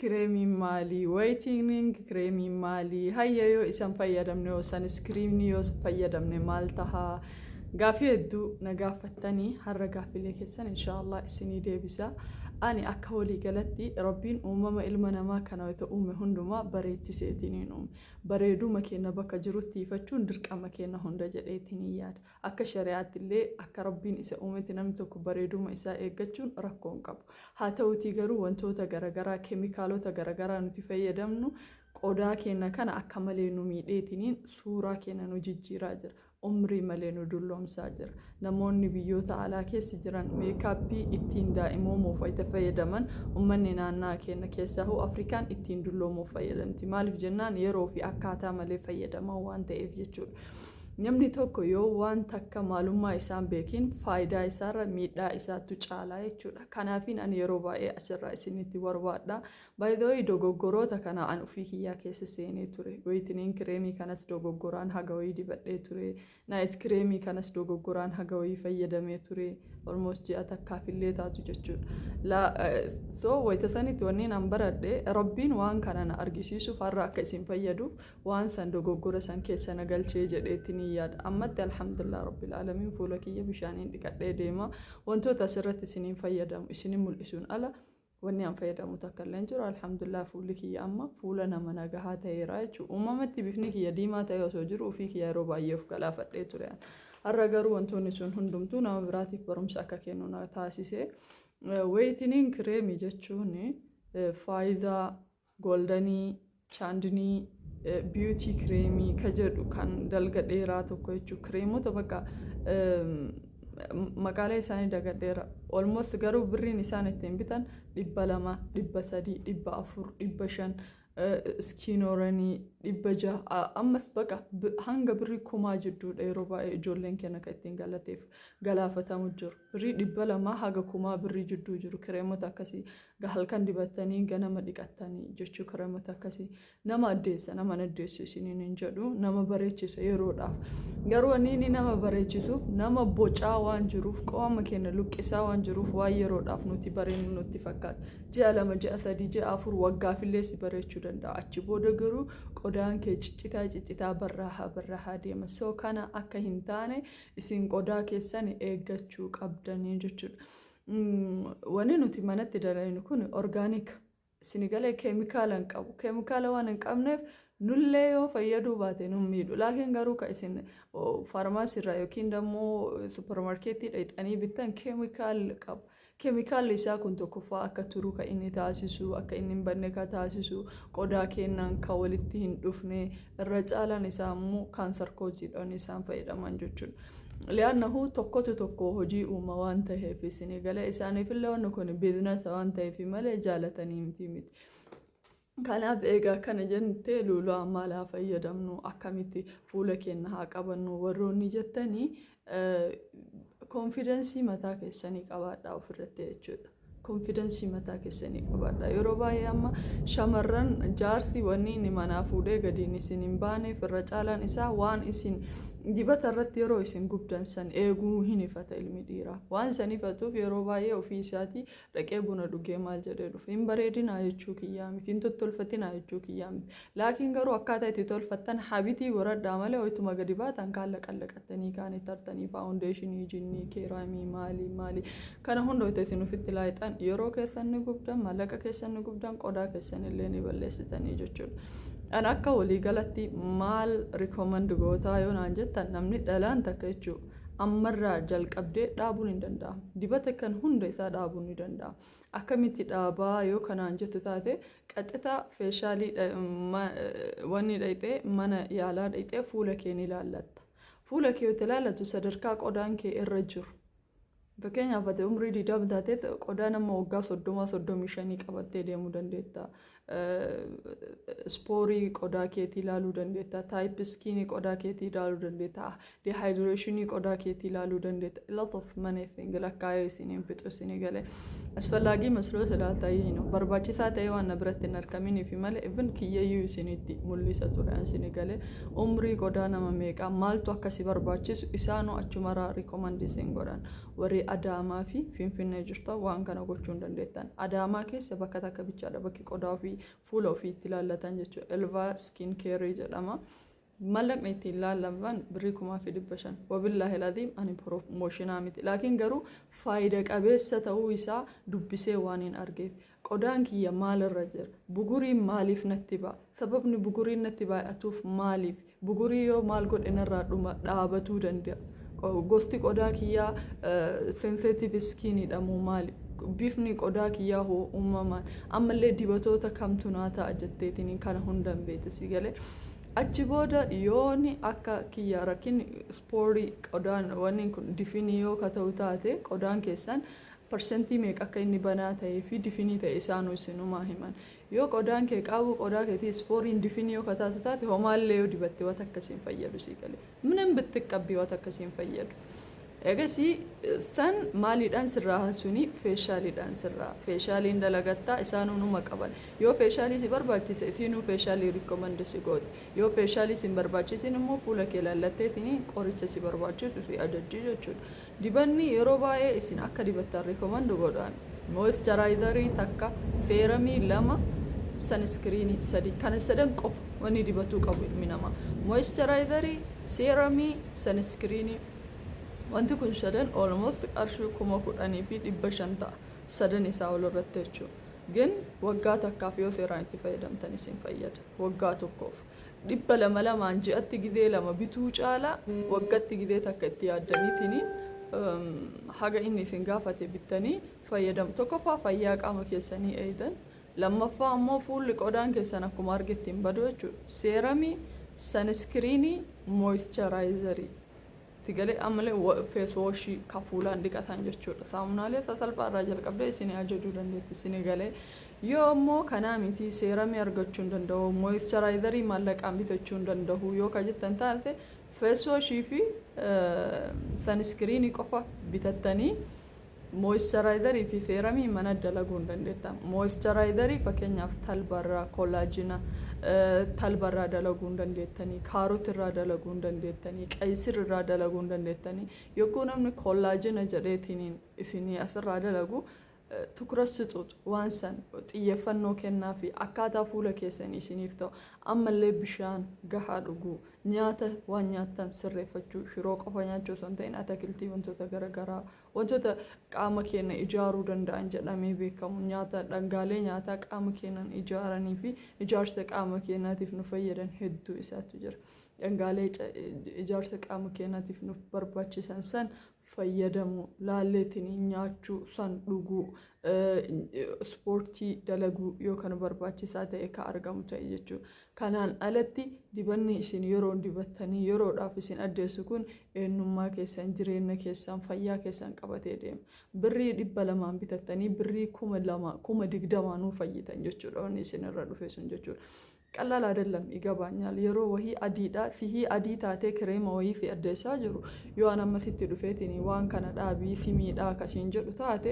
kireemii maalii, whitening kireemii maalii, hayya yoo isan fayyadamne yoo sunscreen yoo fayyadamne maal tahaa gaafii hedduu na gaafattanii har'a gaafilee keessan inshallah isinii deebisa. Ani akka walii galatti rabbiin uumama ilma namaa kana wayita uume hundumaa bareechiseetiniin uume. Bareeduma keenya bakka jirutti ifachuun dirqama keenya hunda jedheetiniin yaada. Akka shari'aatti illee akka rabbiin isa uumetti namni tokko bareeduma isaa eeggachuun rakkoo hin qabu. Haa ta'uutii garuu wantoota garaagaraa keemikaalota garaagaraa nuti fayyadamnu qodaa keenya kana akka malee nu miidheetiniin suuraa keenya nu jijjiiraa jira. Umrii malee nu dulloomsaa jira. Namoonni biyyoota alaa keessa jiran meekaappii ittiin daa'imoomuuf wayita fayyadaman uummanni naannaa keenya keessaa hoo Afrikaan ittiin dulloomuuf fayyadamti. Maaliif jennaan yeroo fi akkaataa malee fayyadaman waan ta'eef jechuudha. Namni tokko yoo waan takka maalummaa isaan beekin faayidaa isaarra miidhaa isaatu caalaa jechuudha. Kanaafin ani yeroo baay'ee asirraa isinitti barbaadha. Baay'ee dogoggoroota kana an ofii kiyyaa keessa seenee ture. Whitening kireemii kanas dogoggoraan haga wayii dibadhee ture. Night kireemii kanas dogoggoraan haga wayii fayyadamee ture. Almost ji'a takkaafillee taatu jechuudha. So wayita sanitti wanneen an baradhe rabbiin waan kana na argisiisuuf har'a akka isin fayyaduuf waan san dogoggora san keessa na galchee jedheetti yaada. Ammatti alhamdulillah rabbil alamin fuula kiyya bishaaniin dhiqadhee deema. Wantoota asirratti isiniin fayyadamu isinin mul'isuun ala wanni an fayyadamu takka illee jiru. Alhamdulillah fuulli kiyya amma fuula nama nagahaa ta'eera jechuudha. Uumamatti bifni kiyya diimaa ta'e osoo jiru ofii kiyya yeroo baay'ee of galaafadhee ture. Har'a garuu wantoonni sun hundumtuu nama biraatiif barumsa akka kennu na taasise. Whitening kireemii jechuun faayidaa goldanii chaandinii beauty kireemii ka jedhu kan dalga dheeraa tokko jechuudha. Kireemota bakka maqaalee isaanii dagadheera. Almost garuu birriin isaan ittiin bitan 200, 300, 400, 500 skiinoranii 600 ammas baqa hanga birrii 1000 jidduudha yeroo baay'ee ijoolleen keenya kan ittiin galaafatamu jiru. Birrii 200 haga 1000 birrii jidduu jiru kireemota akkasii halkan dibatanii ganama dhiqatanii jechuu kireemota akkasii nama addeessa nama addeessu isiniin hin jedhu nama bareechisa yeroodhaaf. Garuu inni nama bareechisuuf nama bocaa waan jiruuf qaama keenya luqqisaa waan jiruuf waan yeroodhaaf nuti bareenu nutti fakkaata. Ji'a 2 ji'a 3 ji'a 4 waggaafillee si bareechuu danda'a. Achi booda garuu qodaan kee ciccitaa barraahaa deema. So kana akka hin taane isin qodaa keessan eeggachuu qabdanii jechuudha. Wanni nuti manatti dalagnu kun orgaanika. Isin galee keemikaala hin qabu. Keemikaala waan hin qabneef nullee yoo fayyaduu baate nun miidhu. Laakiin garuu ka isin faarmaasiirraa yookiin immoo suuparmaarkeetii dhaqxanii bittan keemikaala qabu. Keemikaalli isaa kun tokkoffaa akka turu kan inni taasisu, akka inni hin banne kan taasisu, qodaa keenyaan kan walitti hin dhufne, irra caalaan isaa immoo kaansarkooziidhaan isaan fayyadaman jechuudha. Liyaannahu tokko hojii uuma waan ta'eef isin galee isaaniifillee wanni kun biizinasa waan ta'eef malee jaalatanii miti. Kanaaf egaa kana jennee lulaa maalaa fayyadamnu akkamitti fuula keenya haa qabannu warroonni jettanii konfidensii mataa keessanii qabaadhaa ofirratti jechuudha. Konfidensii mataa keessanii qabaadhaa. Yeroo baay'ee amma shamarran jaarsi wanni inni manaa fuudhee gadiin isin hin baaneef irra caalaan isaa waan isin dibata irratti yeroo isin gubdan san eeguu hin ifata ilmi dhiiraa. Waan san ifatuuf yeroo baay'ee ofii isaatii dhaqee buna dhugee maal jedhee dhufe hin bareedinaa jechuu kiyyaa miti hin tottolfatinaa jechuu kiyyaa miti. Laakiin garuu akkaataa itti tolfattan habitii godhadhaa malee hoytuma gadi baatan kaan laqallaqattanii kaan tartanii faawundeeshinii jinnii keeraamii maalii kana hunda hoyta isin ofitti laayixan yeroo keessan ni gubdan maallaqa keessan ni gubdan qodaa keessan illee ni balleessitanii jechuudha. An akka walii galatti maal rikoomand gootaa yoo naan jettan namni dhalaan takka jechuudha. Ammarraa jalqabdee dhaabuun hin danda'amu. Dibata kan hunda isaa dhaabuun ni danda'ama. Akkamitti dhaabaa yoo kanaan jettu taate qaxxitaa feeshaalii wanni dhaqxee mana yaalaa dhaqxee fuula kee ni ilaallatta. Fuula kee yoo ilaallatu sadarkaa qodaan kee irra jiru. Fakkeenyaaf ati umrii 20 taatees qodaa nama waggaa 35 qabattee deemuu dandeetta. Spoorii qodaa keetii ilaaluu dandeetta. Taayip iskiinii qodaa keetii ilaaluu dandeetta. Dehydreeshinii qodaa keetii ilaaluu dandeetta. Lot of many things lakkaa'ee isiniin fixu isinii galee. Asfallaagii masloos ilaaltayii barbaachisaa ta'ee waan na biratti hin argaminiif malee even kiyyayyuu isinitti mul'isa ture isinii galee. Umrii qodaa nama meeqaa maaltu akkasii barbaachisu isaanoo achumarraa rikoomandii isin godhan. Warri ammallee Adaamaa fi Finfinnee jirta waan kana gochuu hin dandeettan. Adaamaa keessa bakka takka bichaadha bakki qodaa fi fuula ofii itti ilaallatan jechuudha. Elvaa skin care jedhama. Mallaqni ittiin ilaallaman birrii 1500 wabillaahi laziim ani promooshinaa miti laakiin garuu faayida qabeessa ta'uu isaa dubbisee waan hin argeef qodaan kiyya maalirra jira buguriin maaliif natti ba'a sababni buguriin natti baay'atuuf maaliif bugurii yoo maal godhinarraa dhuma dhaabatuu danda'a gosti qodaa kiyyaa sensitive skin jedhamu maali bifni qodaa kiyyaa hoo uumamaan ammallee dibatoota kamtu naa ta'a jetteetiin kana hundan beekti galee achi booda yooni akka kiyya rakkin spoorii qodaan wanni kun difinii yoo ka ta'u taate qodaan keessan persentii meeqa akka inni banaa ta'ee fi difinii ta'e isaanuu isinumaa himan yoo qodaan kee qabu qodaa keetii spooriin difinii yoo ka taatu taate homaallee yoo dibatte waan akkasiin fayyadu si galee minen bittiqqabbii waan akkasiin fayyadu egasii san maaliidhaan sirraa hasuni feeshaaliidhaan sirraa feeshaaliin dalagattaa isaanuu numa qaban yoo feeshaalii si barbaachise isinuu feeshaalii rikkomandi si gooti yoo feeshaalii si barbaachisin immoo fuula kee laallatteetiin qoricha si barbaachisu si ajajji jechuudha dibanni yeroo baay'ee isin akka dibattaan rikkomandu godhaan moischaraayizarii takka seeramii 2 sanskiriinii 3 kana sadan qofa wanni dibatuu qabu ilmi namaa moischaraayizarii seeramii sanskiriinii wanti kun shadan almost qarshii 10,500 ta'a sadan isaa ol irratti jechuudha ግን waggaa takkaaf yoo seeraan itti fayyadamtan isin fayyada waggaa tokkoof 200 ji'atti gizee 2 bituu caalaa waggaatti gizee takka itti yaaddaniitiin haga inni isin gaafate bittanii fayyadamu tokkoffaa fayyaa qaama keessanii eegan lammaffaa ammoo fuulli qodaan keessan akkuma argittiin badu jechuudha seeramii sanskiriinii moischaraayizarii tigalee ammalee face wash kafuulaan dhiqatan jechuudha saamunaalee sasalphaa irraa jalqabdee isin ajajuu dandeetti isin galee yoo ammoo kanaa miti seeramii argachuu hin danda'u moischaraayizarii maallaqaan bitachuu hin danda'u yoo ka jettan taate face wash fi sanskiriinii qofa bitattanii moischaraayizarii fi seeramii mana dalaguu hin dandeettan moischaraayizarii fakkeenyaaf talbarraa kollaajina talbarraa dalaguu hin dandeettanii kaarotirraa dalaguu hin dandeettanii qaysirraa dalaguu hin dandeettanii yogguu namni kollaajina jedheetiin isinii asirraa dalagu tukura situut waan san xiyyeeffannoo kennaa fi akkaataa fuula keessanii isiniif ta'u ammallee bishaan gahaa dhuguu nyaata waan nyaattan sirreeffachuu shiroo qofa nyaachuu osoo hin ta'in atakiltii wantoota garaagaraa wantoota qaama keenya ijaaruu danda'an jedhamee beekamu nyaata dhangaalee nyaataa qaama keenyan ijaaranii fi ijaarsa qaama keenyaatiif nu fayyadan hedduu isaatu jira dhangaalee ijaarsa qaama keenyaatiif nu barbaachisan san fayyadamu laalleetiin nyaachuu san dhuguu ispoortii dalaguu yoo kan barbaachisaa ta'e ka argamu ta'e jechuudha kanaan alatti dibanni isin yeroo dibattanii yeroodhaaf isin addeessu kun eenyummaa keessan jireenya keessan fayyaa keessan qabatee deema birrii 200 bitattanii birrii 20,020 nuu fayyitan jechuudha wanni isin irra dhufe sun jechuudha ቀላል አይደለም ይገባኛል የሮ ወሂ አዲዳ ሲሂ አዲታ ተ ክሬም ወሂ ሲ አደሳ ጅሩ ዮአና መስቲ ዱፌቲኒ ዋን ካናዳ ቢ ሲሚዳ ካሲንጀ ዱታቴ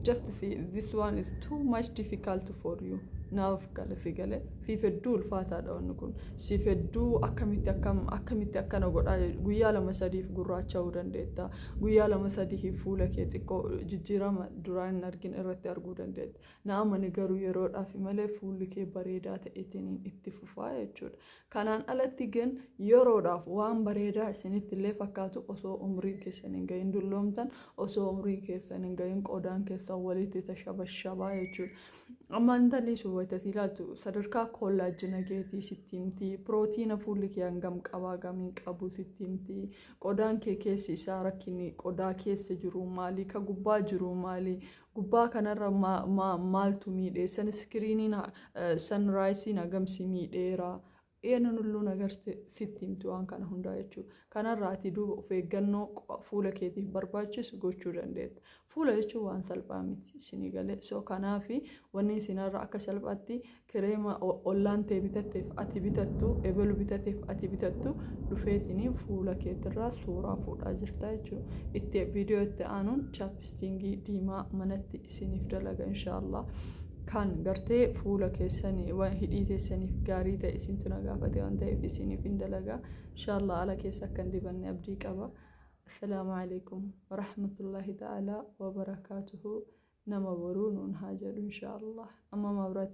just see this one is too much difficult for you naaf kala sigale si feddu ulfaata dawon kun si feddu akkamitti akkana godha guyyaa lama sadiif gurraacha'uu dandeetta guyyaa lama sadiif fuula kee xiqqoo jijjiirama duraan argin irratti arguu dandeetta naamani garuu yeroodhaaf malee fuulli kee bareedaa ta'eetiin itti fufaa jechuudha kanaan alatti gen yeroodhaaf waan bareedaa isinitti illee fakkaatu osoo umrii keessan hin gahin dulloomtan osoo umrii keessan hin gahin qodaan keessan walitti tashabashabaa jechuudha amantanii suwwata silatu sadarkaa kollaajina geetii sittimti prootiina fuulli kee hangam qabaa gamiin qabu sittimti qodaan kee keessi isaa rakkini qodaa keessa jiru maali ka gubbaa jiru maali gubbaa kanarra maaltu miidhee sanskiriiniin sanraayisiin hagamsi miidheera eenyuun hulluu nagarsi sittimti waan kana hundaa jechuudha kanarraati duuba of eeggannoo fuula keetiif barbaachisu gochuu dandeetta fuula jechuun waan salphaa miti isinii galee soo kanaafi wanni isinarra akka salphaatti kireema ollaan ta'e bitatteef ati bitattu ebelu bitateef ati bitattu dhufeetini fuula keetirraa suuraa fuudhaa jirta jechuudha itti viidiyoo itti aanuun chaapstingii diimaa manatti isiniif dalaga inshaallah kan gartee fuula keessanii waan hidhii teessaniif gaarii ta'e isintu na gaafate waan ta'eef isiniif hin dalaga inshaallah ala keessa akka hin dibanne abdii qaba السلام عليكم ورحمة الله تعالى وبركاته. نما برون هاجر إن شاء الله. أما مبرات